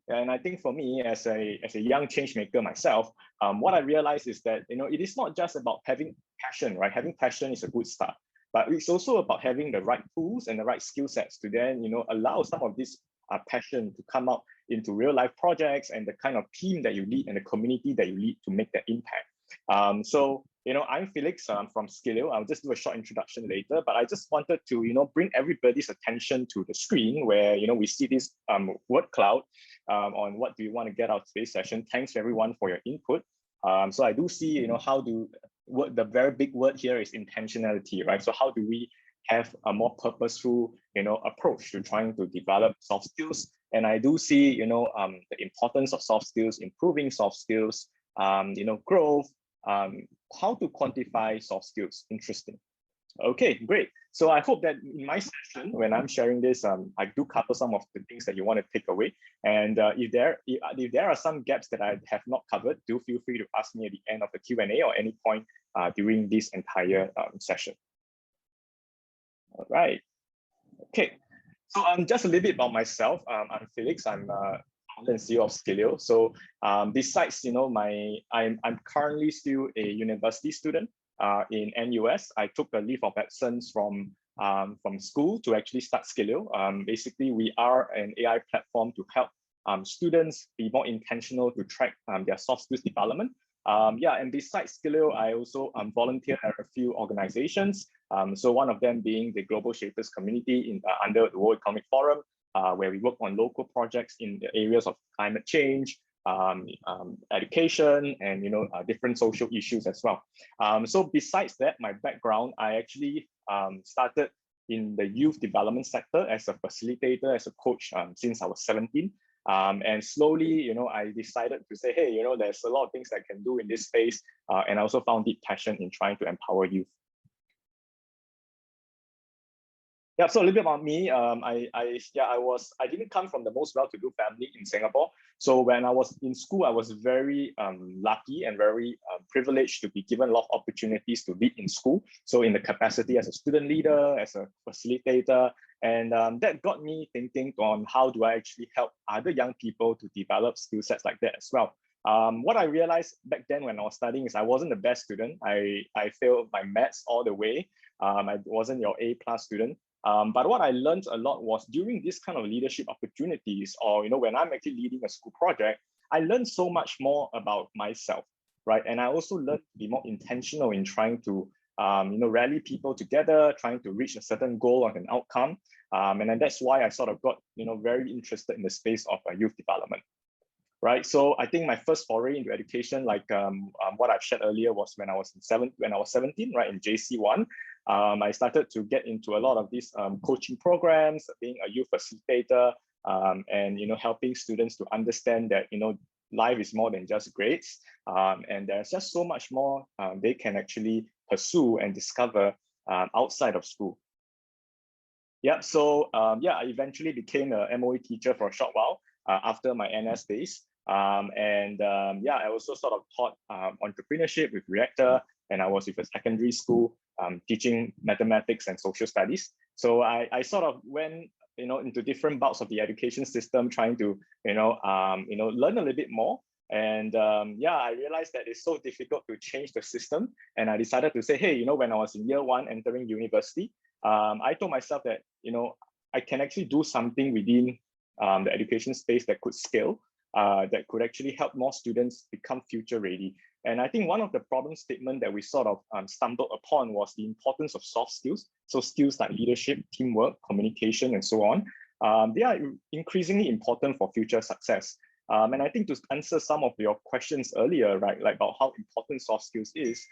And I think for me, as a young change maker myself, what I realized is that it is not just about having passion, right? Having passion is a good start, but it's also about having the right tools and the right skill sets to then allow some of this passion to come out into real life projects and the kind of team that you lead and the community that you lead to make that impact. So I'm Felix from Skilio. I'll just do a short introduction later, but I just wanted to bring everybody's attention to the screen where we see this word cloud on what do you want to get out of today's session. Thanks everyone for your input. So I do see the very big word here is intentionality, right? So how do we have a more purposeful approach to trying to develop soft skills? And I do see the importance of soft skills, improving soft skills, growth, how to quantify soft skills. Interesting. Okay, great. So I hope that in my session, when I'm sharing this, I do cover some of the things that you want to take away. And if there are some gaps that I have not covered, do feel free to ask me at the end of the Q&A or any point during this entire session. All right. Okay. So just a little bit about myself. I'm Felix. I'm founder and CEO of Skilio. So besides, I'm currently still a university student in NUS. I took a leave of absence from school to actually start Skilio. Basically, we are an AI platform to help students be more intentional to track their soft skills development. And besides Skilio, I also volunteer at a few organizations. So one of them being the Global Shapers community under the World Economic Forum, where we work on local projects in the areas of climate change, education, and different social issues as well. So besides that, my background, I actually started in the youth development sector as a facilitator, as a coach since I was 17. And slowly, I decided to say, hey, there's a lot of things I can do in this space. And I also found deep passion in trying to empower youth. Yeah, so a little bit about me. I didn't come from the most well-to-do family in Singapore. So when I was in school, I was very lucky and very privileged to be given a lot of opportunities to lead in school. So in the capacity as a student leader, as a facilitator, and that got me thinking on how do I actually help other young people to develop skill sets like that as well. What I realized back then when I was studying is I wasn't the best student. I failed my maths all the way. I wasn't your A+ student. But what I learned a lot was during this kind of leadership opportunities, or when I'm actually leading a school project, I learned so much more about myself, right? And I also learned to be more intentional in trying to rally people together, trying to reach a certain goal or an outcome. And then that's why I sort of got very interested in the space of youth development. Right, so I think my first foray into education, like what I've shared earlier, was when I was 17, right, in JC1. I started to get into a lot of these coaching programs, being a youth facilitator, and helping students to understand that life is more than just grades, and there's just so much more they can actually pursue and discover outside of school. Yeah, so I eventually became a MOE teacher for a short while after my NS days. I also sort of taught entrepreneurship with Reactor, and I was with a secondary school teaching mathematics and social studies. So I sort of went into different bouts of the education system, trying to learn a little bit more. And I realized that it's so difficult to change the system, and I decided to say, hey, when I was in year 1 entering university, I told myself that I can actually do something within the education space that could scale, that could actually help more students become future ready. And I think one of the problem statement that we sort of stumbled upon was the importance of soft skills. So skills like leadership, teamwork, communication, and so on. They are increasingly important for future success. And I think to answer some of your questions earlier, right, like about how important soft skills is,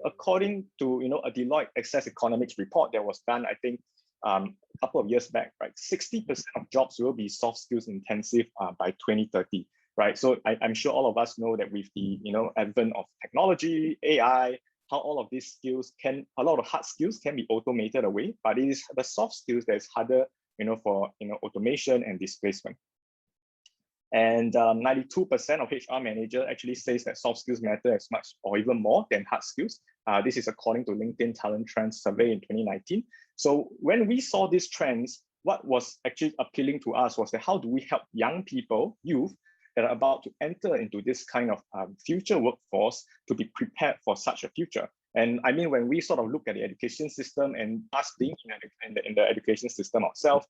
according to a Deloitte Access Economics report that was done, I think, a couple of years back, right, 60% of jobs will be soft skills intensive by 2030, right? So I'm sure all of us know that with the advent of technology, AI, how all of these skills a lot of hard skills can be automated away, but it is the soft skills that is harder, for automation and displacement. And 92% of HR manager actually says that soft skills matter as much or even more than hard skills. This is according to LinkedIn Talent Trends survey in 2019. So when we saw these trends, what was actually appealing to us was that how do we help young people, youth, that are about to enter into this kind of future workforce to be prepared for such a future. And I mean, when we sort of look at the education system and us being in the education system ourselves,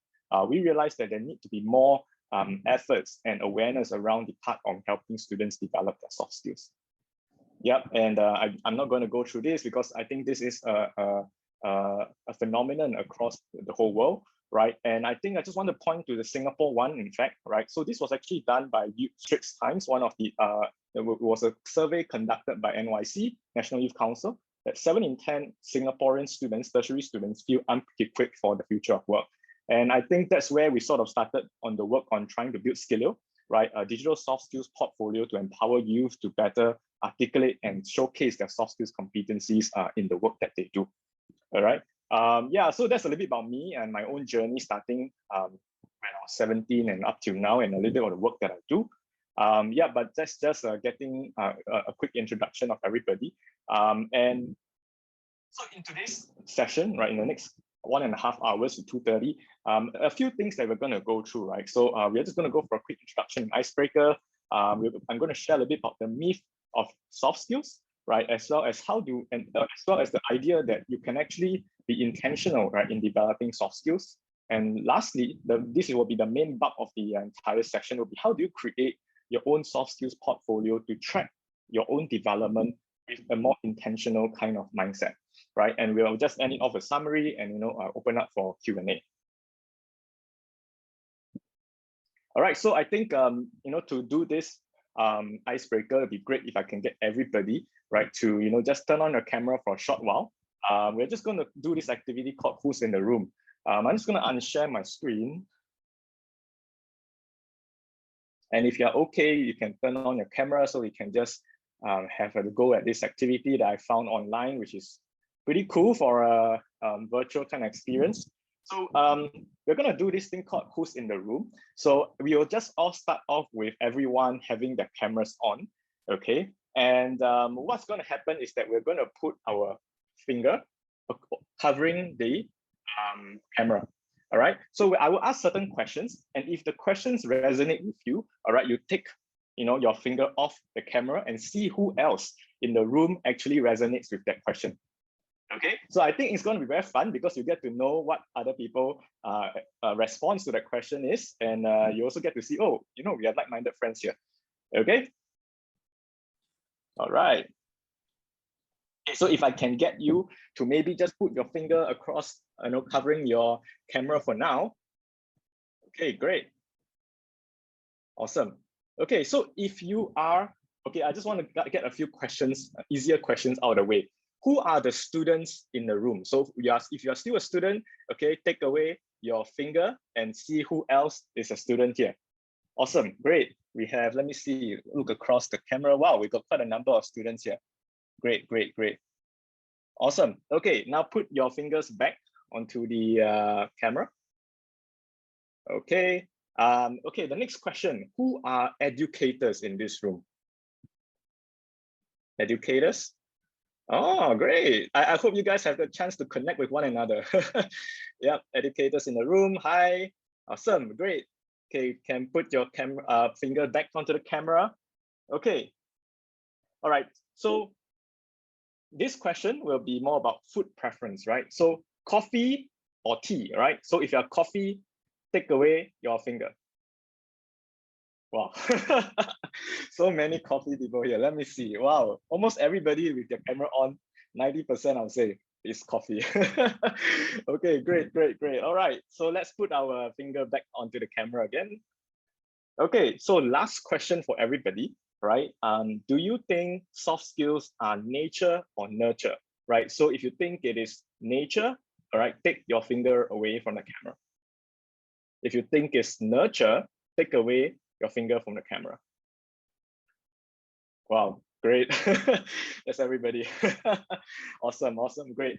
we realized that there need to be more efforts and awareness around the part on helping students develop their soft skills. Yep, and I'm not going to go through this because I think this is a phenomenon across the whole world, right? And I think I just want to point to the Singapore one, in fact, right? So this was actually done by Straits Times, one of the, it was a survey conducted by NYC, National Youth Council, that 7 in 10 Singaporean students, tertiary students, feel unequipped for the future of work. And I think that's where we sort of started on the work on trying to build Skilio, right? A digital soft skills portfolio to empower youth to better articulate and showcase their soft skills competencies in the work that they do. All right. Yeah, so that's a little bit about me and my own journey starting when I was 17 and up till now, and a little bit of the work that I do. Yeah, but that's just getting a quick introduction of everybody. And so in today's session, right, in the next 1.5 hours to 2:30, a few things that we're going to go through, right? So we're just going to go for a quick introduction, icebreaker. I'm going to share a little bit about the myth of soft skills, right? As well as as well as the idea that you can actually be intentional, right, in developing soft skills. And lastly, this will be the main bulk of the entire session, will be how do you create your own soft skills portfolio to track your own development with a more intentional kind of mindset, right? And we'll just end it off a summary and open up for Q&A. All right, so I think to do this icebreaker, it'd be great if I can get everybody, right, to just turn on your camera for a short while. We're just going to do this activity called Who's in the Room. I'm just going to unshare my screen. And if you're okay, you can turn on your camera so we can just have a go at this activity that I found online, which is pretty cool for a virtual kind of experience. So we're going to do this thing called Who's in the Room. So we will just all start off with everyone having their cameras on, okay? And what's going to happen is that we're going to put our finger covering the camera. All right, so I will ask certain questions, and if the questions resonate with you, all right, you take your finger off the camera and see who else in the room actually resonates with that question. Okay, so I think it's going to be very fun because you get to know what other people response to that question is, and you also get to see, oh, we are like-minded friends here. Okay, all right. So if I can get you to maybe just put your finger across, covering your camera for now. Okay, great. Awesome. Okay, so if you are, okay, I just want to get a few questions, easier questions out of the way. Who are the students in the room? So if you're still a student, okay, take away your finger and see who else is a student here. Awesome, great. We have, let me see, look across the camera. Wow, we got quite a number of students here. Great, great, great. Awesome. Okay, now put your fingers back onto the camera. Okay. Okay, the next question. Who are educators in this room? Educators? Oh, great. I hope you guys have the chance to connect with one another. Yep, educators in the room. Hi. Awesome, great. Okay, can put your finger back onto the camera. Okay. All right, so this question will be more about food preference, right? So coffee or tea, right? So if you're coffee, take away your finger. Wow, so many coffee people here. Let me see. Wow, almost everybody with their camera on, 90% I'll say is coffee. Okay, great, great, great. All right, so let's put our finger back onto the camera again. Okay, so last question for everybody, right? Do you think soft skills are nature or nurture, right? So if you think it is nature, all right, take your finger away from the camera. If you think it's nurture, take away your finger from the camera. Wow, great. That's everybody. Awesome, awesome, great.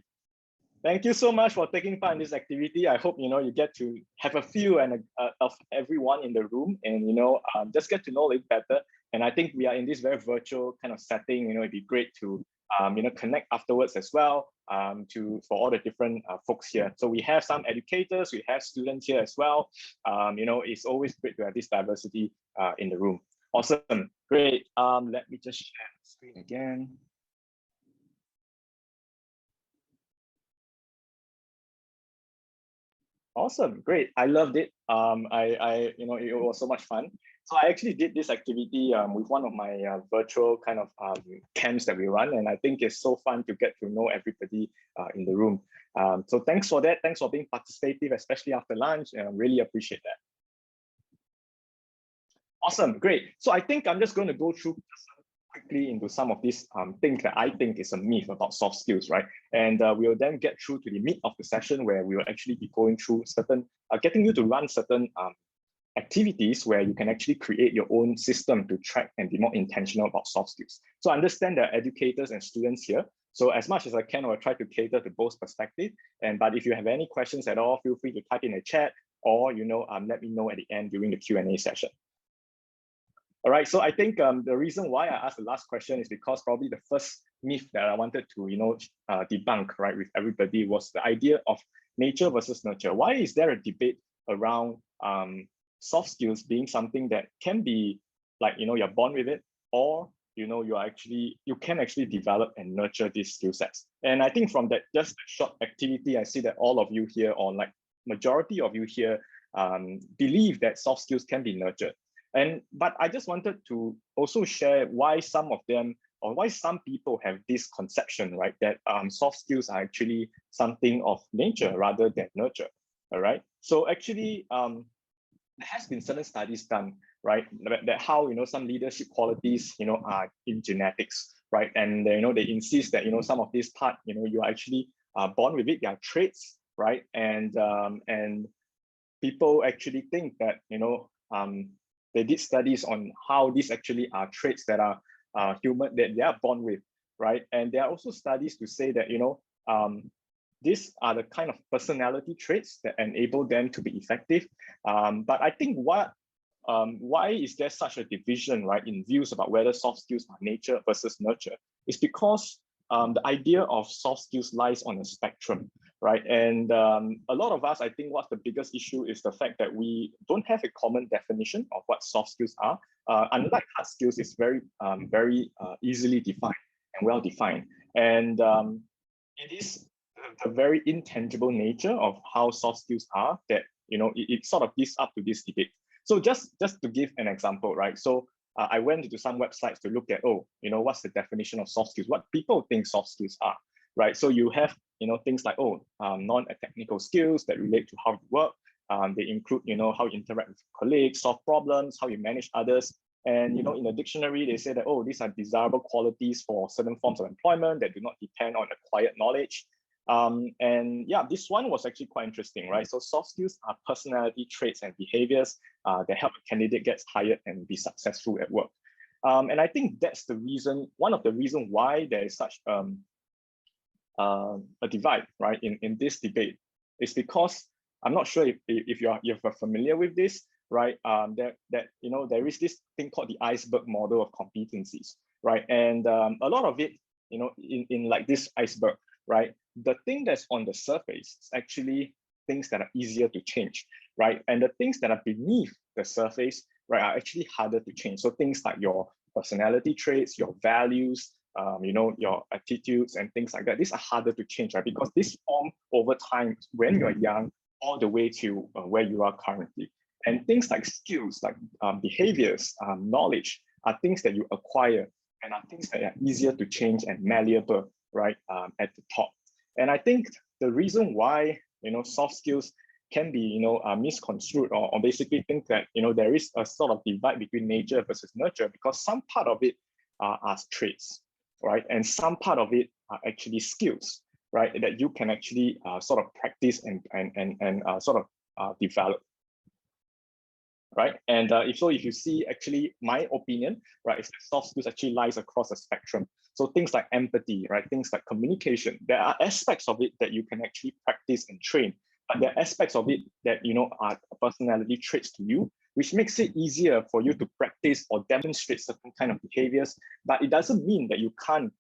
Thank you so much for taking part in this activity. I hope you get to have a feel of everyone in the room, and just get to know a little better. And I think we are in this very virtual kind of setting. It'd be great to connect afterwards as well for all the different folks here. So we have some educators, we have students here as well. It's always great to have this diversity in the room. Awesome, great. Let me just share the screen again. Awesome, great. I loved it. It was so much fun. So I actually did this activity with one of my virtual kind of camps that we run, and I think it's so fun to get to know everybody in the room. So thanks for that. Thanks for being participative, especially after lunch. And I really appreciate that. Awesome, great. So I think I'm just going to go through quickly into some of these things that I think is a myth about soft skills, right? And we'll then get through to the meat of the session where we will actually be going through certain, getting you to run certain activities where you can actually create your own system to track and be more intentional about soft skills. So I understand there are educators and students here. So as much as I can, I'll try to cater to both perspectives. But if you have any questions at all, feel free to type in a chat or let me know at the end during the Q&A session. All right, so I think the reason why I asked the last question is because probably the first myth that I wanted to debunk, right, with everybody was the idea of nature versus nurture. Why is there a debate around soft skills being something that can be like, you're born with it, or you can actually develop and nurture these skill sets? And I think from that just a short activity, I see that all of you here, or like majority of you here, believe that soft skills can be nurtured. But I just wanted to also share why some of them, or why some people have this conception, right, that soft skills are actually something of nature rather than nurture. All right. So actually, there has been certain studies done, right, that how some leadership qualities are in genetics, right, and they insist that some of this part you are actually born with it, they are traits, right, and people actually think that they did studies on how these actually are traits that are human, that they are born with, right? And there are also studies to say that, these are the kind of personality traits that enable them to be effective. But I think why is there such a division, right, in views about whether soft skills are nature versus nurture? It's because the idea of soft skills lies on a spectrum, right? And a lot of us, I think what's the biggest issue is the fact that we don't have a common definition of what soft skills are. Unlike hard skills, it's very easily defined and well defined. And it is the very intangible nature of how soft skills are that it sort of gives up to this debate. So just to give an example, right? So I went into some websites to look at, what's the definition of soft skills, what people think soft skills are, right? So you have, things like, non-technical skills that relate to how you work. They include, how you interact with colleagues, solve problems, how you manage others. And, in the dictionary, they say that, these are desirable qualities for certain forms of employment that do not depend on acquired knowledge. And yeah, this one was actually quite interesting, right? So soft skills are personality traits and behaviors that help a candidate get hired and be successful at work. And I think that's the reason, one of the reasons why there is such a divide, right, in this debate, is because I'm not sure if you're familiar with this, right? There is this thing called the iceberg model of competencies, right? And a lot of it, in like this iceberg, right? The thing that's on the surface is actually things that are easier to change, right? And the things that are beneath the surface, right, are actually harder to change. So things like your personality traits, your values, your attitudes and things like that, these are harder to change, right? Because this form over time when you're young, all the way to where you are currently. And things like skills, like behaviors, knowledge, are things that you acquire and are things that are easier to change and malleable, right, at the top. And I think the reason why soft skills can be misconstrued or basically think that there is a sort of divide between nature versus nurture, because some part of it are traits, right, and some part of it are actually skills, right, that you can actually sort of practice and sort of develop. Right, and if you see, actually, my opinion, right, is that soft skills actually lies across a spectrum. So things like empathy, right, things like communication, there are aspects of it that you can actually practice and train, but there are aspects of it that are personality traits to you, which makes it easier for you to practice or demonstrate certain kind of behaviors. But it doesn't mean that you can't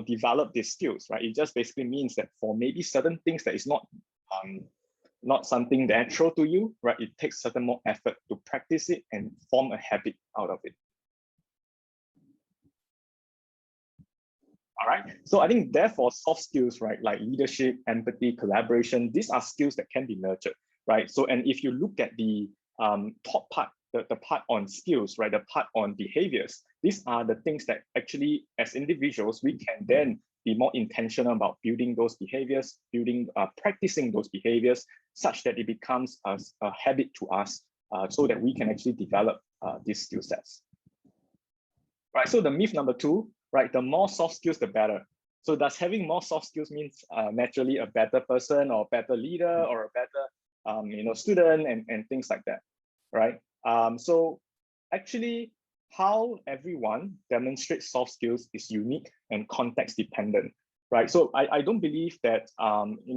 develop these skills, right? It just basically means that for maybe certain things that is not something natural to you, right? It takes certain more effort to practice it and form a habit out of it. All right. So I think therefore soft skills, right, like leadership, empathy, collaboration, these are skills that can be nurtured, right? So, and if you look at the top part, the part on skills, right, the part on behaviors, these are the things that actually, as individuals, we can then be more intentional about building those behaviors, practicing those behaviors, such that it becomes a habit to us, so that we can actually develop these skill sets. Right. So the myth number 2. Right, the more soft skills, the better. So does having more soft skills means naturally a better person or a better leader or a better student and things like that, right? So actually, how everyone demonstrates soft skills is unique and context dependent, right? So I don't believe that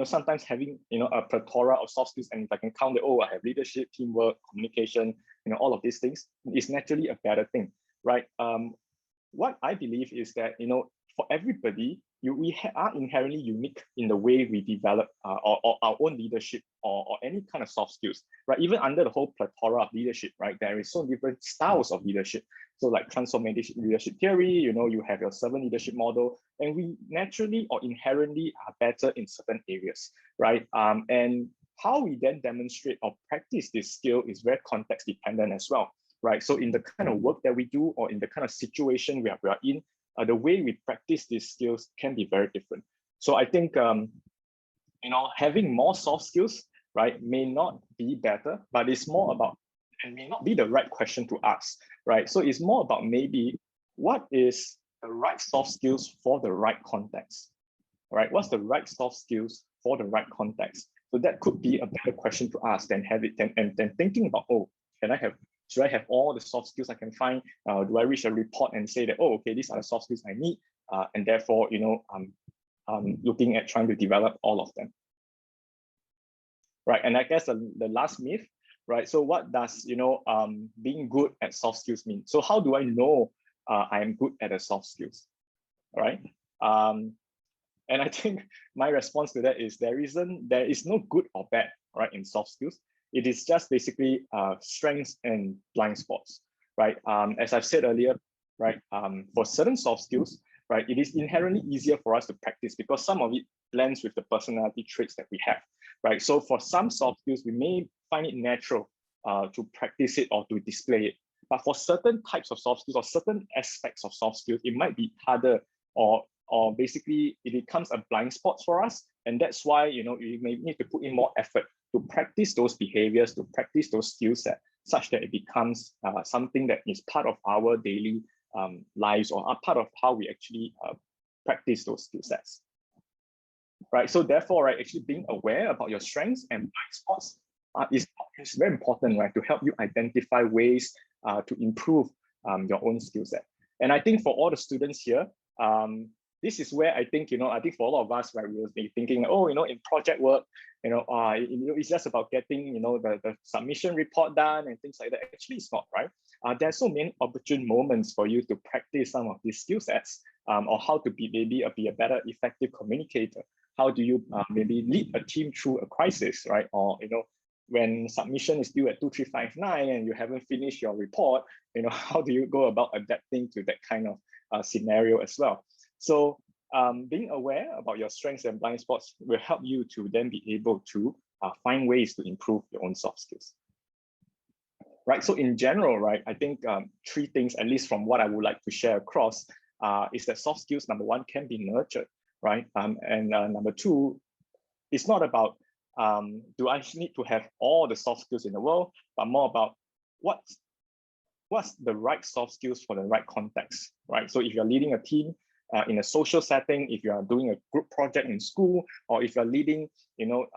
sometimes having a plethora of soft skills, and if I can count it, I have leadership, teamwork, communication, all of these things, is naturally a better thing, right? What I believe is that, for everybody, we are inherently unique in the way we develop or our own leadership or any kind of soft skills, right? Even under the whole plethora of leadership, right? There is so different styles of leadership. So like transformative leadership theory, you have your 7 leadership model, and we naturally or inherently are better in certain areas, right? And how we then demonstrate or practice this skill is very context dependent as well. Right, so in the kind of work that we do or in the kind of situation we are in, the way we practice these skills can be very different. So I think having more soft skills, right, may not be better, but it's more about, and may not be the right question to ask, right? So it's more about maybe what is the right soft skills for the right context, right? What's the right soft skills for the right context? So that could be a better question to ask than thinking about, should I have all the soft skills I can find? Do I reach a report and say that, okay, these are the soft skills I need, and therefore, I'm looking at trying to develop all of them, right? And I guess the last myth, right? So what does being good at soft skills mean? So how do I know I am good at the soft skills, right? And I think my response to that is there is no good or bad, right, in soft skills. It is just basically strengths and blind spots, right? As I've said earlier, right, for certain soft skills, right, it is inherently easier for us to practice because some of it blends with the personality traits that we have, right? So for some soft skills, we may find it natural to practice it or to display it. But for certain types of soft skills or certain aspects of soft skills, it might be harder or basically it becomes a blind spot for us. And that's why, you may need to put in more effort to practice those behaviors, to practice those skill sets, such that it becomes something that is part of our daily lives or are part of how we actually practice those skill sets. Right. So therefore, right, actually being aware about your strengths and blind spots is very important, right, to help you identify ways to improve your own skill set. And I think for all the students here, this is where I think, I think for a lot of us, right, we will be thinking, in project work, it's just about getting, the submission report done and things like that. Actually, it's not, right? There's so many opportune moments for you to practice some of these skill sets, or how to be a better effective communicator. How do you maybe lead a team through a crisis, right? Or, when submission is due at 2359 and you haven't finished your report, how do you go about adapting to that kind of scenario as well? So being aware about your strengths and blind spots will help you to then be able to find ways to improve your own soft skills. Right, so in general, right, I think 3 things, at least from what I would like to share across, is that soft skills, number 1, can be nurtured, right? And number 2, it's not about do I need to have all the soft skills in the world, but more about what's the right soft skills for the right context, right? So if you're leading a team in a social setting, if you are doing a group project in school, or if you're leading, your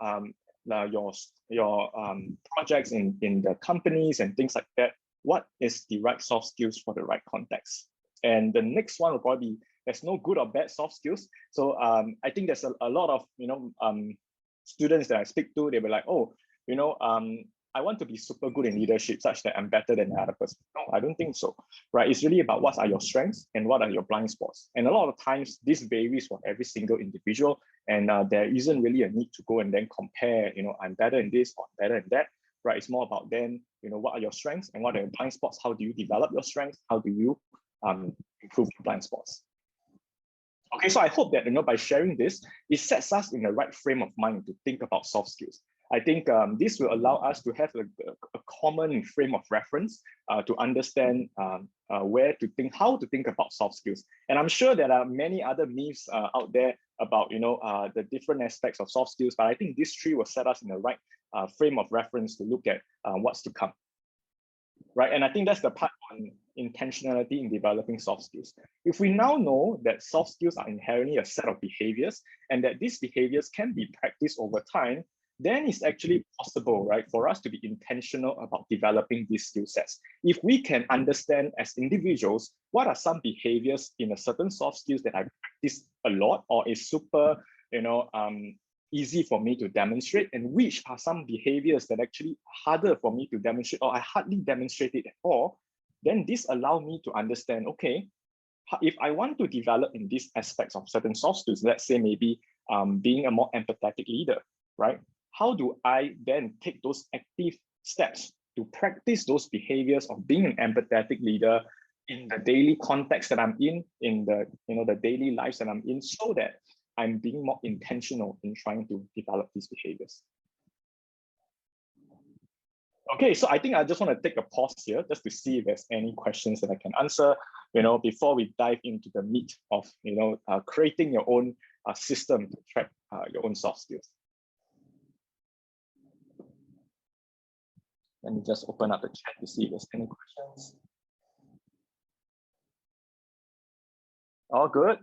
projects in the companies and things like that, what is the right soft skills for the right context? And the next one will probably be, there's no good or bad soft skills. So I think there's a lot of students that I speak to, they were like, I want to be super good in leadership such that I'm better than the other person. No, I don't think so, right? It's really about what are your strengths and what are your blind spots. And a lot of times this varies for every single individual, and there isn't really a need to go and then compare, I'm better in this or better in that, right? It's more about then, what are your strengths and what are your blind spots? How do you develop your strengths? How do you improve your blind spots? Okay, so I hope that by sharing this, it sets us in the right frame of mind to think about soft skills. I think this will allow us to have a common frame of reference to understand where to think, how to think about soft skills. And I'm sure there are many other myths out there about the different aspects of soft skills, but I think these three will set us in the right frame of reference to look at what's to come. Right, and I think that's the part on intentionality in developing soft skills. If we now know that soft skills are inherently a set of behaviors and that these behaviors can be practiced over time, then it's actually possible, right, for us to be intentional about developing these skill sets. If we can understand as individuals, what are some behaviors in a certain soft skills that I practice a lot or is super, easy for me to demonstrate, and which are some behaviors that actually harder for me to demonstrate or I hardly demonstrate it at all, then this allows me to understand, okay, if I want to develop in these aspects of certain soft skills, let's say maybe being a more empathetic leader, right? How do I then take those active steps to practice those behaviors of being an empathetic leader in the daily context that I'm in the the daily lives that I'm in, so that I'm being more intentional in trying to develop these behaviors. Okay, so I think I just want to take a pause here just to see if there's any questions that I can answer, before we dive into the meat of, creating your own system to track your own soft skills. Let me just open up the chat to see if there's any questions. All good.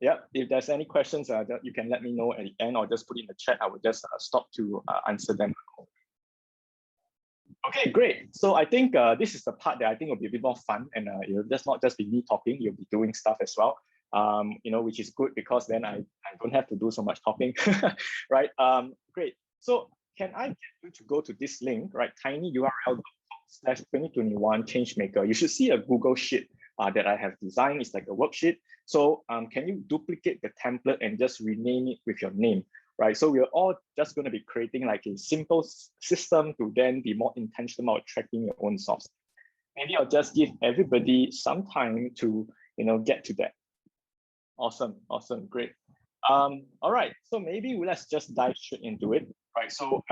Yeah, if there's any questions, you can let me know at the end or just put in the chat. I will just stop to answer them. Okay, great. So I think this is the part that I think will be a bit more fun, and it'll just not just be me talking, you'll be doing stuff as well, which is good because then I don't have to do so much talking, right? Great. So can I get you to go to this link, right? tinyurl.com/2021 Changemaker. You should see a Google Sheet that I have designed. It's like a worksheet. So can you duplicate the template and just rename it with your name, right? So we're all just going to be creating like a simple system to then be more intentional about tracking your own soft skills. Maybe I'll just give everybody some time to, get to that. Awesome, great. All right, so maybe let's just dive straight into it, right? So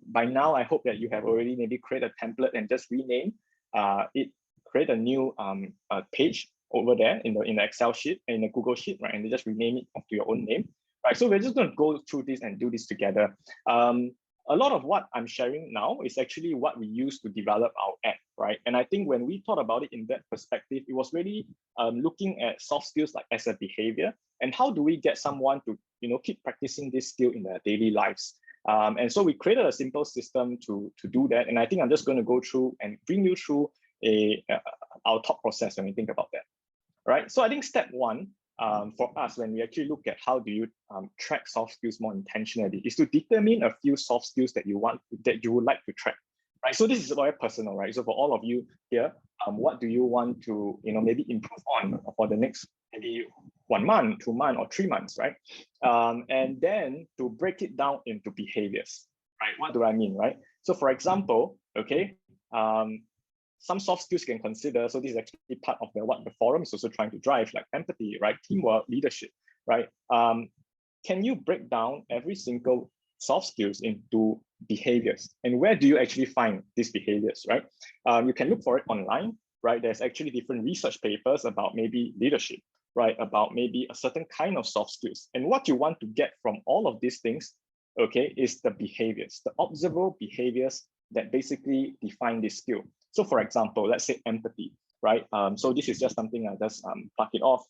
by now, I hope that you have already maybe created a template and just rename it, create a new page over there in the Excel sheet, in the Google Sheet, right? And they just rename it to your own name, right? So we're just going to go through this and do this together. A lot of what I'm sharing now is actually what we use to develop our app, right? And I think when we thought about it in that perspective, it was really looking at soft skills like as a behavior, and how do we get someone to keep practicing this skill in their daily lives. And so we created a simple system to do that. And I think I'm just going to go through and bring you through our thought process when we think about that, right? So I think step one for us, when we actually look at how do you track soft skills more intentionally, is to determine a few soft skills that you would like to track, right? So this is very personal, right? So for all of you here, what do you want to maybe improve on for the next maybe 1 month, 2 months, or 3 months, right? And then to break it down into behaviors, right? What do I mean, right? So for example, okay, some soft skills you can consider. So this is actually part of what the forum is also trying to drive, like empathy, right? Teamwork, leadership, right? Can you break down every single soft skills into behaviors? And where do you actually find these behaviors, right? You can look for it online, right? There's actually different research papers about maybe leadership, right? About maybe a certain kind of soft skills. And what you want to get from all of these things, okay, is the behaviors, the observable behaviors that basically define this skill. So for example, let's say empathy, right? So this is just something I just pluck it off.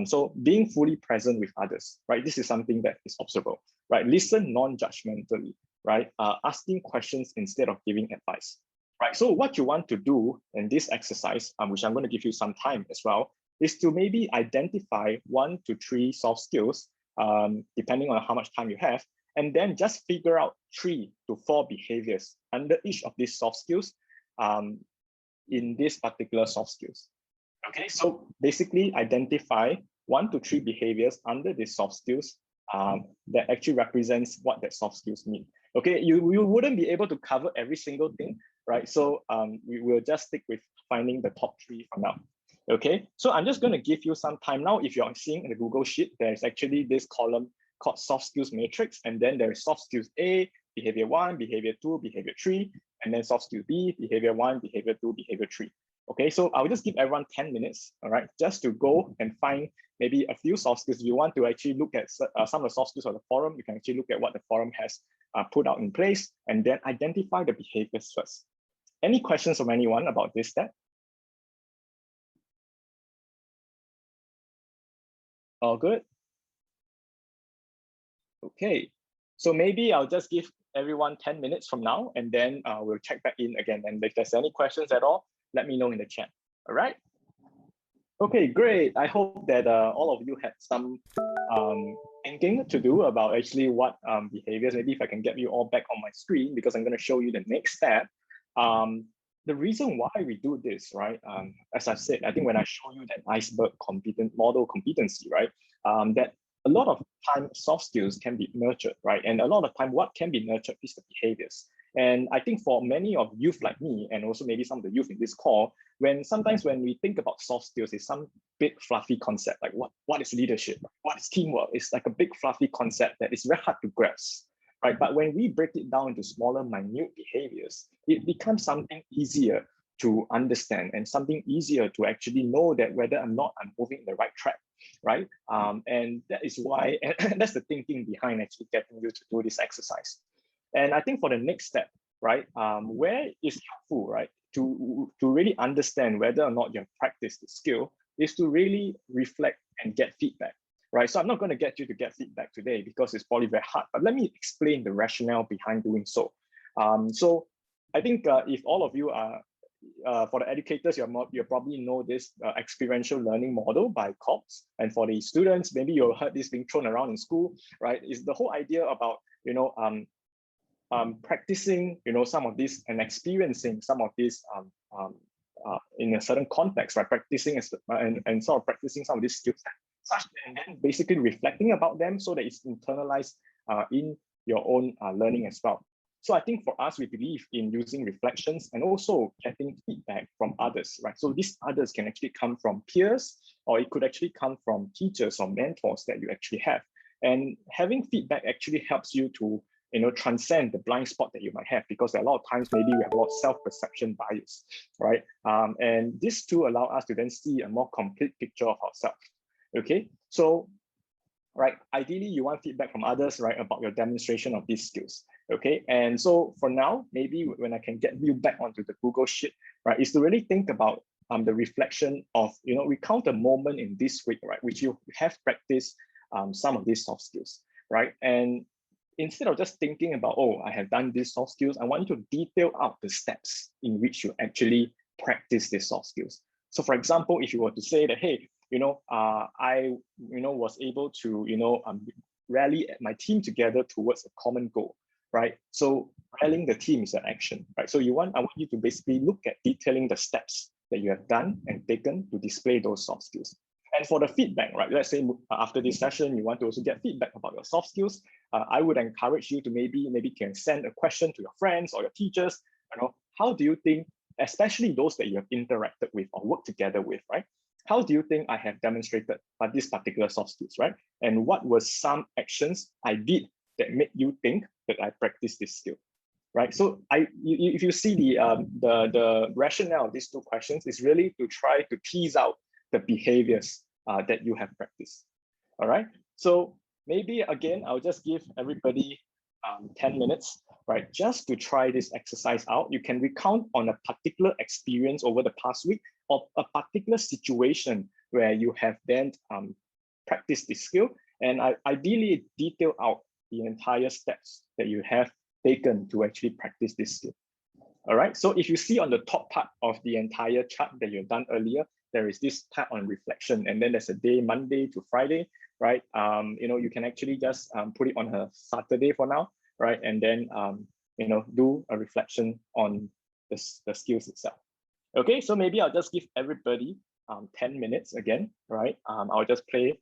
So being fully present with others, right? This is something that is observable, right? Listen non-judgmentally, right? Asking questions instead of giving advice, right? So what you want to do in this exercise, which I'm going to give you some time as well, is to maybe identify 1 to 3 soft skills, depending on how much time you have, and then just figure out 3 to 4 behaviors under each of these soft skills in this particular soft skills. Okay, so basically identify 1 to 3 behaviors under these soft skills that actually represents what that soft skills mean. Okay, you wouldn't be able to cover every single thing, right? So we will just stick with finding the top 3 for now. Okay, so I'm just going to give you some time now. If you're seeing in the Google Sheet, there's actually this column called soft skills matrix, and then there is soft skills A, behavior 1, behavior 2, behavior 3, and then soft skill B, behavior 1, behavior 2, behavior 3. Okay, so I'll just give everyone 10 minutes, all right, just to go and find maybe a few soft skills. If you want to actually look at some of the soft skills of the forum, you can actually look at what the forum has put out in place, and then identify the behaviors first. Any questions from anyone about this step? All good? Okay, so maybe I'll just give everyone 10 minutes from now, and then we'll check back in again. And if there's any questions at all, let me know in the chat. All right? Okay, great. I hope that all of you had some thinking to do about actually what behaviors. Maybe if I can get you all back on my screen, because I'm going to show you the next step. The reason why we do this, right? As I said, I think when I show you that iceberg model competency, right? That a lot of time soft skills can be nurtured, right? And a lot of time what can be nurtured is the behaviors. And I think for many of youth like me, and also maybe some of the youth in this call, sometimes when we think about soft skills, it's some big fluffy concept, like what is leadership? What is teamwork? It's like a big fluffy concept that is very hard to grasp, right? But when we break it down into smaller, minute behaviors, it becomes something easier to understand and something easier to actually know that whether or not I'm moving in the right track, right? And that is why, and that's the thinking behind actually getting you to do this exercise. And I think for the next step, right, where is helpful, right, to really understand whether or not you have practiced the skill is to really reflect and get feedback, right? So I'm not going to get you to get feedback today because it's probably very hard, but let me explain the rationale behind doing so. So I think if all of you are, for the educators, you probably know this experiential learning model by Cobbs. And for the students, maybe you heard this being thrown around in school, right? Is the whole idea about, practicing, some of these and experiencing some of these in a certain context, right? Practicing and sort of practicing some of these skills, and then basically reflecting about them so that it's internalized in your own learning as well. So I think for us, we believe in using reflections and also getting feedback from others, right? So these others can actually come from peers, or it could actually come from teachers or mentors that you actually have. And having feedback actually helps you to transcend the blind spot that you might have, because a lot of times maybe we have a lot of self-perception bias, right? And this too allow us to then see a more complete picture of ourselves. Okay, so right, ideally you want feedback from others, right, about your demonstration of these skills. Okay, and so for now, maybe when I can get you back onto the Google Sheet, right, is to really think about the reflection of, recount a moment in this week, right, which you have practiced some of these soft skills, right? And instead of just thinking about, oh, I have done these soft skills, I want you to detail out the steps in which you actually practice these soft skills. So for example, if you were to say that, hey, I was able to rally my team together towards a common goal, right? So rallying the team is an action, right? So I want you to basically look at detailing the steps that you have done and taken to display those soft skills. And for the feedback, right? Let's say after this session, you want to also get feedback about your soft skills. I would encourage you to maybe can send a question to your friends or your teachers. How do you think, especially those that you have interacted with or worked together with, right? How do you think I have demonstrated this particular soft skills, right? And what were some actions I did that made you think that I practiced this skill, right? So if you see the rationale of these two questions is really to try to tease out the behaviors that you have practiced. All right. So maybe again, I'll just give everybody 10 minutes, right? Just to try this exercise out. You can recount on a particular experience over the past week or a particular situation where you have then practiced this skill, and ideally detail out the entire steps that you have taken to actually practice this skill. All right. So if you see on the top part of the entire chart that you've done earlier, there is this tab on reflection, and then there's a day, Monday to Friday. right? You can actually just put it on a Saturday for now, right? And then, do a reflection on the skills itself. Okay, so maybe I'll just give everybody 10 minutes again, right? I'll just play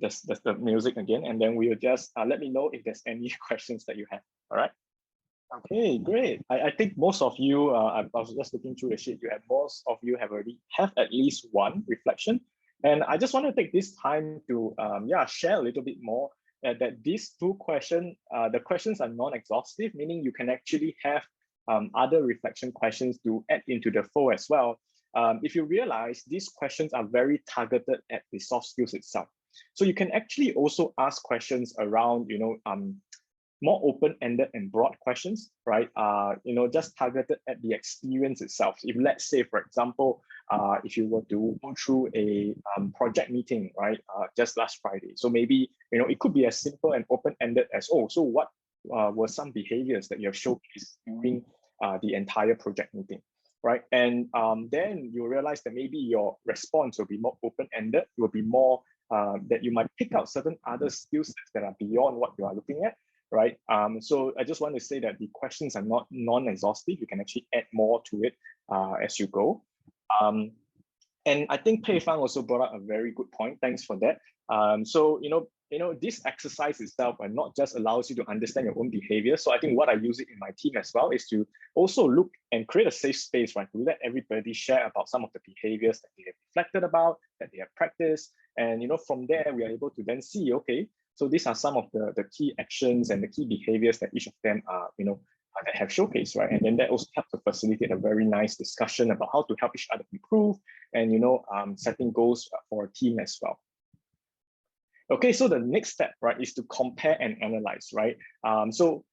the music again, and then we'll just let me know if there's any questions that you have, all right? Okay, great. I think most of you, I was just looking through the sheet, most of you have already have at least one reflection. And I just want to take this time to share a little bit more that these two questions, the questions are non-exhaustive, meaning you can actually have other reflection questions to add into the flow as well. If you realize these questions are very targeted at the soft skills itself. So you can actually also ask questions around, more open-ended and broad questions, right? Just targeted at the experience itself. If let's say, for example, if you were to go through a project meeting, right, just last Friday. So maybe, it could be as simple and open-ended as, oh, so what were some behaviors that you have showcased during the entire project meeting, right? And then you realize that maybe your response will be more open-ended, will be more that you might pick out certain other skill sets that are beyond what you are looking at, right? So I just want to say that the questions are not non-exhaustive. You can actually add more to it as you go. And I think Pei Fang also brought up a very good point. Thanks for that. So this exercise itself not just allows you to understand your own behavior. So I think what I use it in my team as well is to also look and create a safe space, right? To let everybody share about some of the behaviors that they have reflected about, that they have practiced. And from there, we are able to then see, okay, so these are some of the key actions and the key behaviors that each of them are, that have showcased, right? And then that also helps to facilitate a very nice discussion about how to help each other improve and, setting goals for a team as well. Okay, so the next step, right, is to compare and analyze, right? So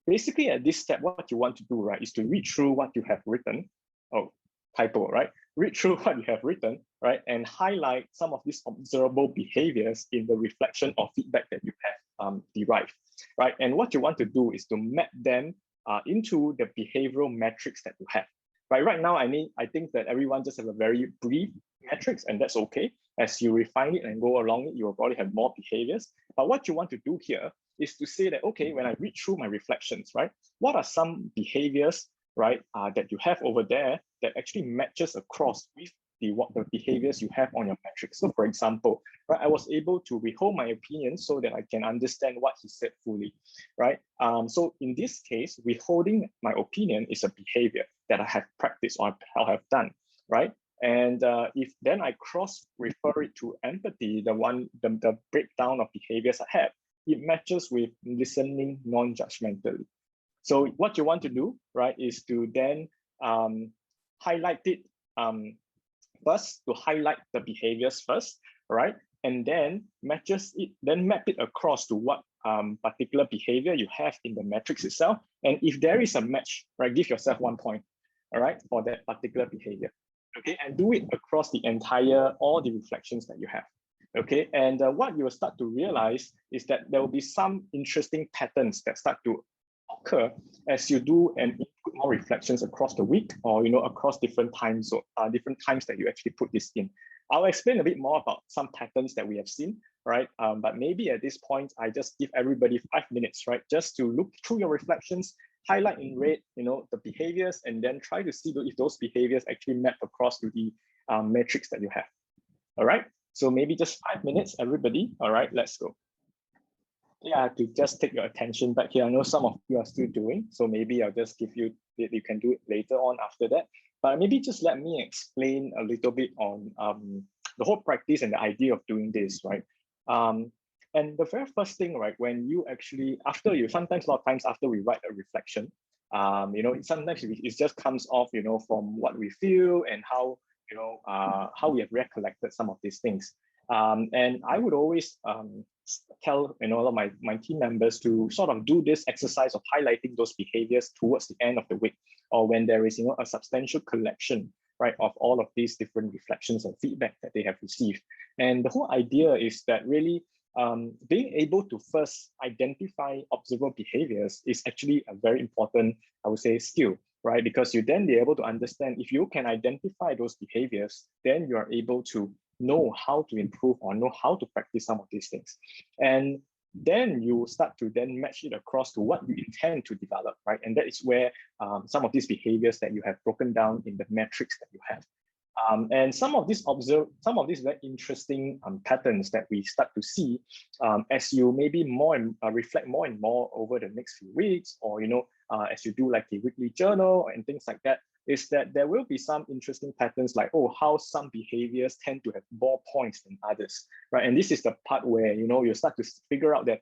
basically at this step, what you want to do, right, is to read through what you have written. Oh, typo, right? Read through what you have written, right, and highlight some of these observable behaviors in the reflection or feedback that you have derived, right? And what you want to do is to map them into the behavioral metrics that you have, right? Right now, I think that everyone just have a very brief metrics, and that's okay. As you refine it and go along it, you will probably have more behaviors. But what you want to do here is to say that, okay, when I read through my reflections, right, what are some behaviors, right, that you have over there that actually matches across with the behaviors you have on your metrics. So for example, right, I was able to withhold my opinion so that I can understand what he said fully, right? So in this case, withholding my opinion is a behavior that I have practiced or I have done, right? And if then I cross-refer it to empathy, the breakdown of behaviors I have, it matches with listening non-judgmentally. So what you want to do, right, is to then highlight it first, to highlight the behaviors first, right? And then map it across to what particular behavior you have in the metrics itself. And if there is a match, right, give yourself 1 point, all right, for that particular behavior. Okay, and do it across all the reflections that you have. Okay, and what you will start to realize is that there will be some interesting patterns that start to occur as you do and input more reflections across the week, or across different times, or different times that you actually put this in. I'll explain a bit more about some patterns that we have seen, right? But maybe at this point, I just give everybody 5 minutes, right, just to look through your reflections, highlight in red, the behaviors, and then try to see if those behaviors actually map across to the metrics that you have. All right, so maybe just 5 minutes, everybody. All right, let's go. Yeah, to just take your attention back here. I know some of you are still doing, so maybe I'll just give you can do it later on after that. But maybe just let me explain a little bit on the whole practice and the idea of doing this, right? And the very first thing, right, when you actually, sometimes a lot of times after we write a reflection, sometimes it just comes off, from what we feel and how we have recollected some of these things. And I would always tell a lot of my team members to sort of do this exercise of highlighting those behaviors towards the end of the week, or when there is a substantial collection, right, of all of these different reflections and feedback that they have received. And the whole idea is that really being able to first identify observable behaviors is actually a very important, I would say, skill, right? Because you then be able to understand, if you can identify those behaviors, then you are able to know how to improve or know how to practice some of these things. And then you start to then match it across to what you intend to develop, right? And that is where some of these behaviors that you have broken down in the metrics that you have. And some of these very interesting patterns that we start to see as you maybe reflect more and more over the next few weeks, or as you do like a weekly journal and things like that, is that there will be some interesting patterns like, oh, how some behaviors tend to have more points than others, right? And this is the part where you start to figure out that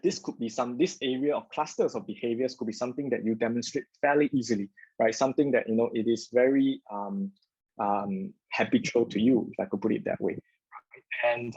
this area of clusters of behaviors could be something that you demonstrate fairly easily, right? Something that it is very habitual to you, if I could put it that way. And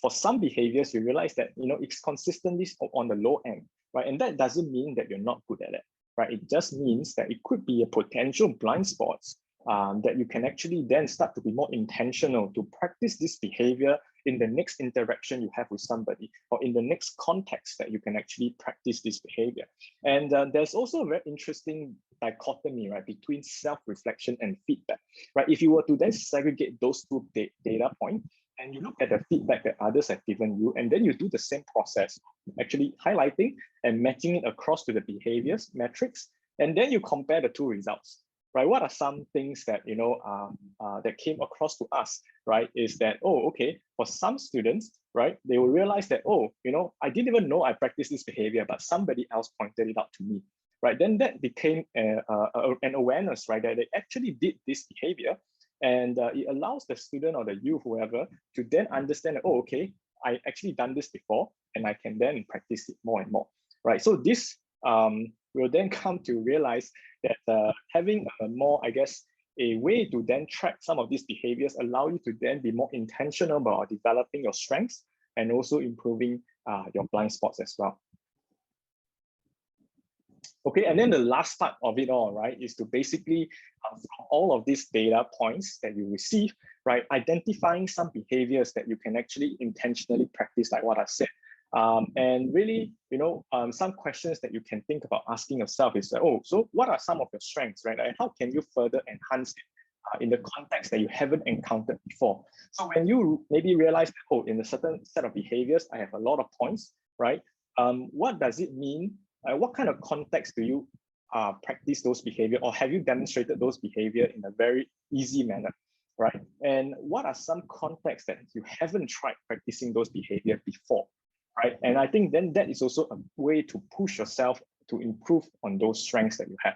for some behaviors, you realize that it's consistently on the low end, right? And that doesn't mean that you're not good at it, right? It just means that it could be a potential blind spots that you can actually then start to be more intentional to practice this behavior in the next interaction you have with somebody, or in the next context that you can actually practice this behavior. And there's also a very interesting dichotomy, right, between self-reflection and feedback, right? If you were to then segregate those two data points, and you look at the feedback that others have given you, and then you do the same process, actually highlighting and matching it across to the behaviors metrics, and then you compare the two results, right? What are some things that that came across to us, right? Is that, oh, okay, for some students, right, they will realize that, oh, I didn't even know I practiced this behavior, but somebody else pointed it out to me, right? Then that became an awareness, right, that they actually did this behavior. And it allows the student or the youth, whoever, to then understand that, oh, okay, I actually done this before, and I can then practice it more and more, right? So this will then come to realize that having a more, I guess, a way to then track some of these behaviors allow you to then be more intentional about developing your strengths and also improving your blind spots as well. Okay, and then the last part of it all, right, is to basically, from all of these data points that you receive, right, identifying some behaviors that you can actually intentionally practice, like what I said. And really, some questions that you can think about asking yourself is, oh, so what are some of your strengths, right? And how can you further enhance it in the context that you haven't encountered before? So when you maybe realize, oh, in a certain set of behaviors, I have a lot of points, right? What does it mean? What kind of context do you practice those behavior, or have you demonstrated those behavior in a very easy manner, right? And what are some contexts that you haven't tried practicing those behavior before, right? And I think then that is also a way to push yourself to improve on those strengths that you have,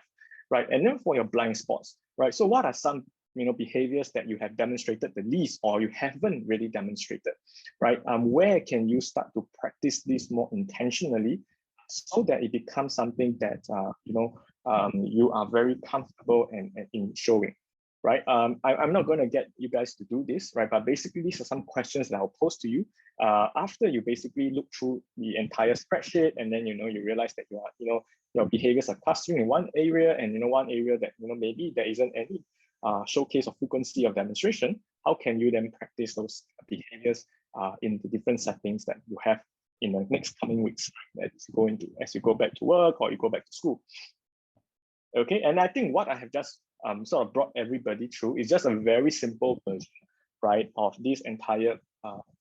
right? And then for your blind spots, right? So what are some behaviors that you have demonstrated the least, or you haven't really demonstrated, right? Where can you start to practice this more intentionally, so that it becomes something that you are very comfortable in showing, right? I'm not going to get you guys to do this, right? But basically, these are some questions that I'll pose to you after you basically look through the entire spreadsheet, and then you realize that your behaviors are clustering in one area, and one area that maybe there isn't any showcase of frequency of demonstration. How can you then practice those behaviors in the different settings that you have in the next coming weeks as you go back to work or you go back to school? Okay, and I think what I have just sort of brought everybody through is just a very simple version, right, of this entire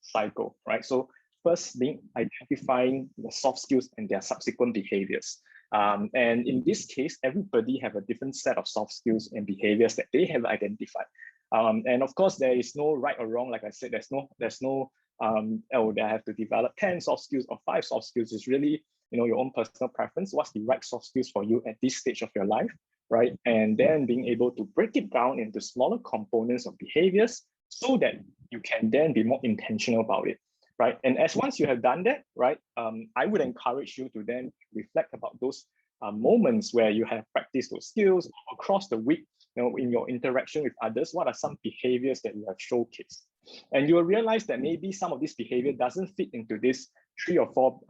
cycle, right? So first being identifying the soft skills and their subsequent behaviors. And in this case, everybody have a different set of soft skills and behaviors that they have identified. And of course, there is no right or wrong. Like I said, there's no oh, I have to develop 10 soft skills or 5 soft skills. It's really your own personal preference. What's the right soft skills for you at this stage of your life, right? And then being able to break it down into smaller components of behaviors so that you can then be more intentional about it, right? And once you have done that, right, I would encourage you to then reflect about those moments where you have practiced those skills across the week. In your interaction with others, what are some behaviors that you have showcased? And you will realize that maybe some of this behavior doesn't fit into this 3 or 4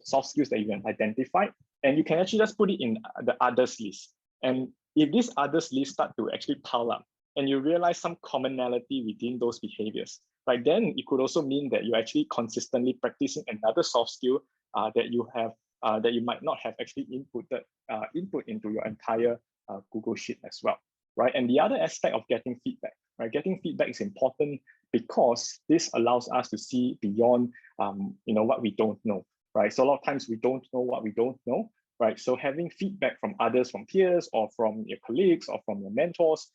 soft skills that you have identified, and you can actually just put it in the others list. And if this others list start to actually pile up, and you realize some commonality within those behaviors, right, then it could also mean that you're actually consistently practicing another soft skill that you have that you might not have actually input into your entire Google Sheet as well, right? And the other aspect of getting feedback, right? Getting feedback is important because this allows us to see beyond, what we don't know, right? So a lot of times we don't know what we don't know, right? So having feedback from others, from peers, or from your colleagues, or from your mentors,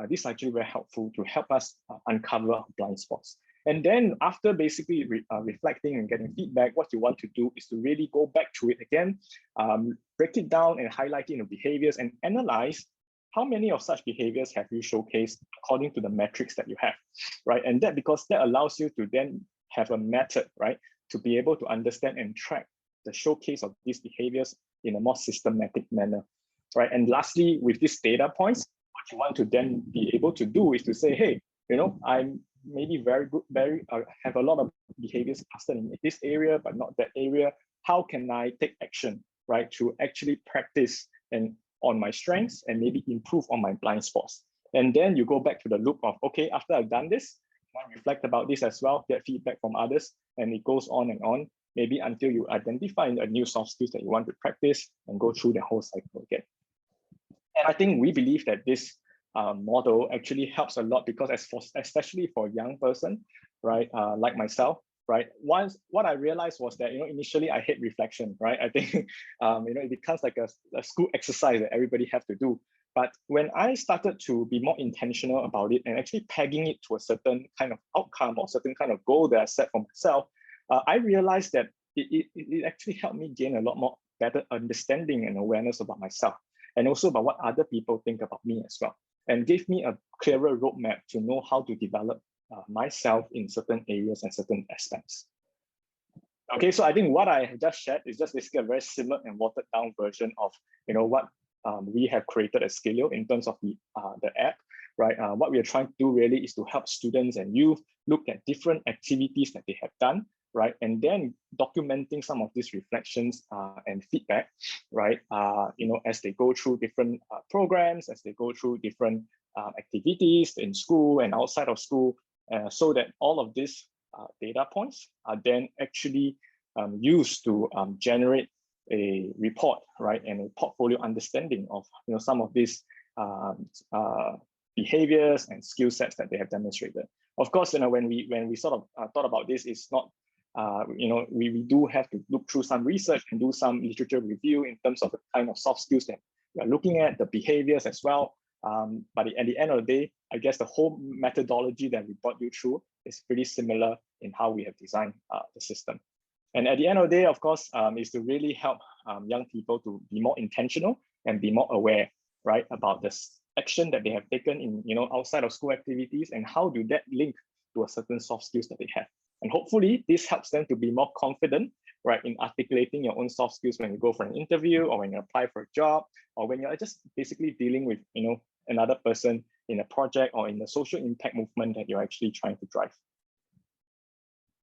this is actually very helpful to help us uncover blind spots. And then after basically reflecting and getting feedback, what you want to do is to really go back to it again, break it down and highlight it into behaviors and analyze how many of such behaviors have you showcased according to the metrics that you have, right? And because that allows you to then have a method, right, to be able to understand and track the showcase of these behaviors in a more systematic manner, right? And lastly, with these data points, what you want to then be able to do is to say, hey, I'm maybe very good, have a lot of behaviors clustered in this area, but not that area. How can I take action, right, to actually practice and on my strengths and maybe improve on my blind spots? And then you go back to the loop of, okay, after I've done this, I reflect about this as well, get feedback from others, and it goes on and on, maybe until you identify a new soft skills that you want to practice and go through the whole cycle again. And I think we believe that this model actually helps a lot because especially for a young person, right, like myself, right, what I realized was that, initially I hate reflection, right? I think, it becomes like a school exercise that everybody have to do. But when I started to be more intentional about it and actually pegging it to a certain kind of outcome or certain kind of goal that I set for myself, I realized that it actually helped me gain a lot more better understanding and awareness about myself, and also about what other people think about me as well, and gave me a clearer roadmap to know how to develop myself in certain areas and certain aspects. Okay, so I think what I have just shared is just basically a very similar and watered down version of what we have created at Skilio in terms of the app, right? What we are trying to do really is to help students and youth look at different activities that they have done, right? And then documenting some of these reflections and feedback, right? As they go through different programs, as they go through different activities in school and outside of school, so that all of these data points are then actually used to generate a report, right, and a portfolio understanding of some of these behaviors and skill sets that they have demonstrated. Of course, when we sort of thought about this, it's not we do have to look through some research and do some literature review in terms of the kind of soft skills that we are looking at, the behaviors as well. But at the end of the day, I guess the whole methodology that we brought you through is pretty similar in how we have designed the system. And at the end of the day, of course, is to really help young people to be more intentional and be more aware, right, about this action that they have taken in outside of school activities, and how do that link to a certain soft skills that they have. And hopefully this helps them to be more confident, right, in articulating your own soft skills when you go for an interview, or when you apply for a job, or when you're just basically dealing with another person in a project or in the social impact movement that you're actually trying to drive.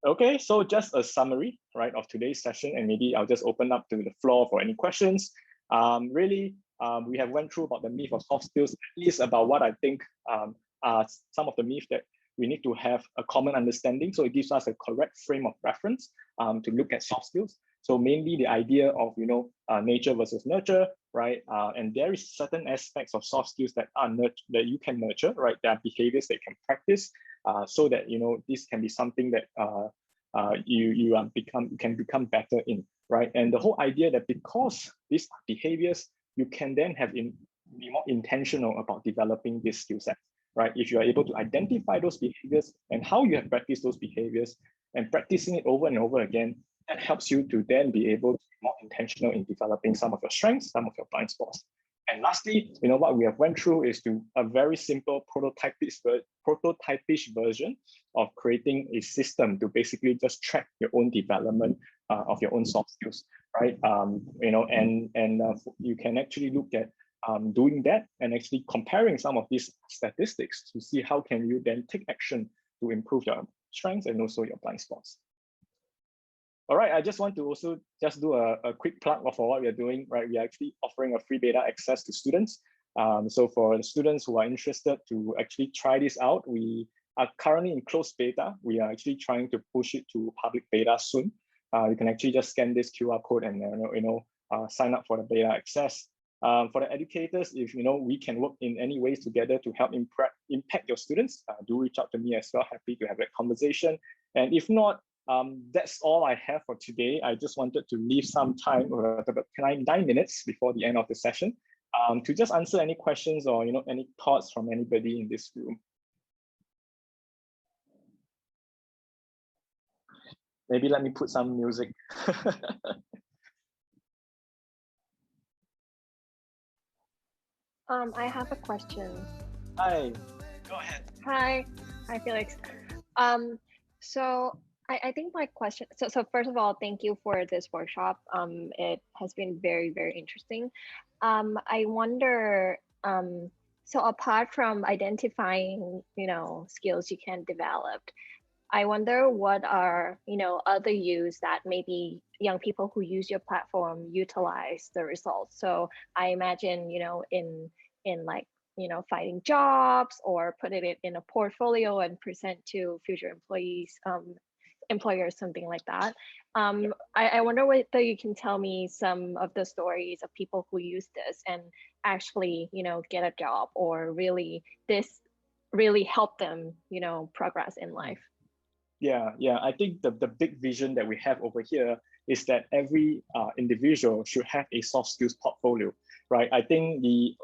Okay, so just a summary, right, of today's session, and maybe I'll just open up to the floor for any questions. We have went through about the myth of soft skills, at least about what I think are some of the myths that we need to have a common understanding. So it gives us a correct frame of reference to look at soft skills. So mainly the idea of nature versus nurture, right? And there is certain aspects of soft skills that are that you can nurture, right? There are behaviors that you can practice, so that this can be something that you can become better in, right? And the whole idea that because these behaviors, you can then be more intentional about developing this skill set, right? If you are able to identify those behaviors and how you have practiced those behaviors and practicing it over and over again, that helps you to then be able to be more intentional in developing some of your strengths, some of your blind spots. And lastly, what we have went through is to a very simple prototypish version of creating a system to basically just track your own development of your own soft skills, right? You can actually look at doing that and actually comparing some of these statistics to see how can you then take action to improve your strengths and also your blind spots. All right, I just want to also just do a quick plug for what we are doing, right? We are actually offering a free beta access to students. So for the students who are interested to actually try this out, we are currently in closed beta. We are actually trying to push it to public beta soon. You can actually just scan this QR code and sign up for the beta access. For the educators, if we can work in any ways together to help impact your students, do reach out to me as well. Happy to have that conversation. And if not, that's all I have for today. I just wanted to leave some time, about 9 minutes before the end of the session, to just answer any questions or any thoughts from anybody in this room. Maybe let me put some music. I have a question. Hi, go ahead. Hi, Felix. So I think my question. So first of all, thank you for this workshop. It has been very, very interesting. I wonder. So apart from identifying, skills you can develop, I wonder what are, other use that maybe young people who use your platform utilize the results. So I imagine, in like, finding jobs or putting it in a portfolio and present to future employers, something like that. I wonder whether you can tell me some of the stories of people who use this and actually, get a job, or really help them, progress in life. Yeah, I think the big vision that we have over here is that every individual should have a soft skills portfolio, right? I think the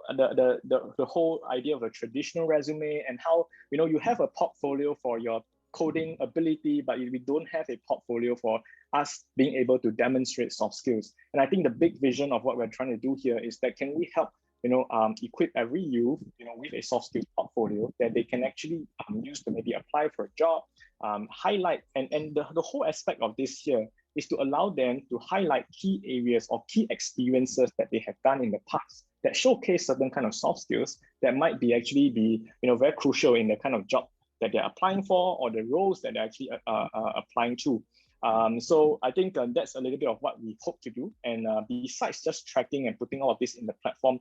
whole idea of a traditional resume and how you have a portfolio for your coding ability, but we don't have a portfolio for us being able to demonstrate soft skills. And I think the big vision of what we're trying to do here is that can we help equip every youth with a soft skills portfolio that they can actually use to maybe apply for a job, highlight, and the whole aspect of this here is to allow them to highlight key areas or key experiences that they have done in the past that showcase certain kind of soft skills that might be actually be very crucial in the kind of job that they're applying for or the roles that they're actually applying to. So I think that's a little bit of what we hope to do. And besides just tracking and putting all of this in the platform,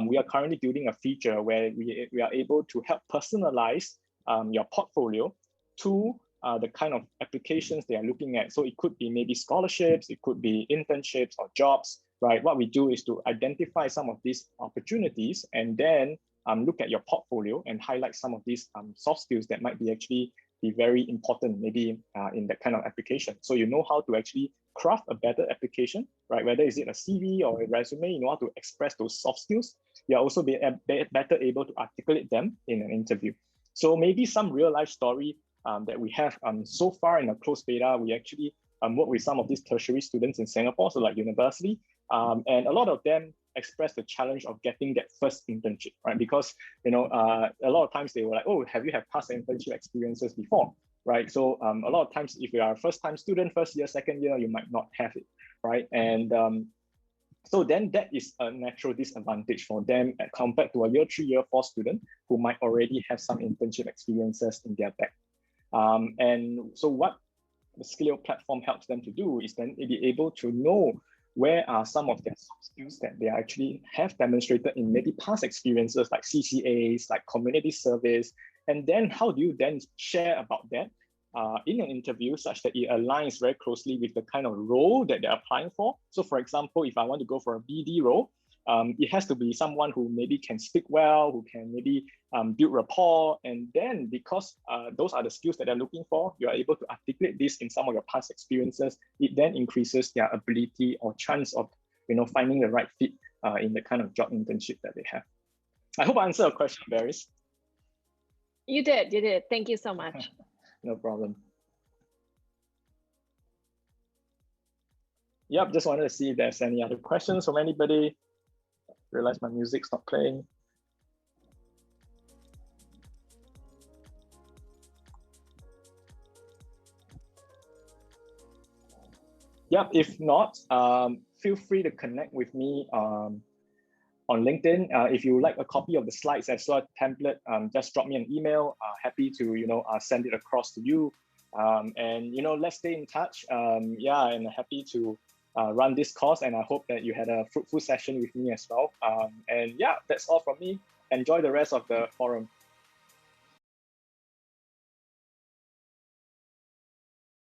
we are currently building a feature where we are able to help personalize your portfolio to the kind of applications they are looking at. So it could be maybe scholarships, it could be internships or jobs, right? What we do is to identify some of these opportunities and then look at your portfolio and highlight some of these soft skills that might be actually be very important maybe in that kind of application. So you know how to actually craft a better application, right? Whether is it a CV or a resume, you know how to express those soft skills. You're also be better able to articulate them in an interview. So maybe some real life story that we have so far in a closed beta, we actually work with some of these tertiary students in Singapore, so like university, and a lot of them express the challenge of getting that first internship, right? Because a lot of times they were like, oh, have you had past internship experiences before, right? So a lot of times if you are a first-time student, first year, second year, you might not have it, right? And so then that is a natural disadvantage for them compared to a year 3, year 4 student who might already have some internship experiences in their back. And so what the Skilio platform helps them to do is then be able to know where are some of their soft skills that they actually have demonstrated in maybe past experiences like CCAs, like community service, and then how do you then share about that in an interview such that it aligns very closely with the kind of role that they're applying for. So for example, if I want to go for a BD role, it has to be someone who maybe can speak well, who can maybe build rapport. And then because those are the skills that they're looking for, you are able to articulate this in some of your past experiences. It then increases their ability or chance of finding the right fit in the kind of job internship that they have. I hope I answered your question, Barris. You did. Thank you so much. No problem. Yep, just wanted to see if there's any other questions from anybody. Realize my music's not playing. Yep, if not, feel free to connect with me on LinkedIn. If you would like a copy of the slides as well, template, just drop me an email. Happy to send it across to you. And let's stay in touch. Yeah, and happy to run this course, and I hope that you had a fruitful session with me as well. And yeah, that's all from me. Enjoy the rest of the forum.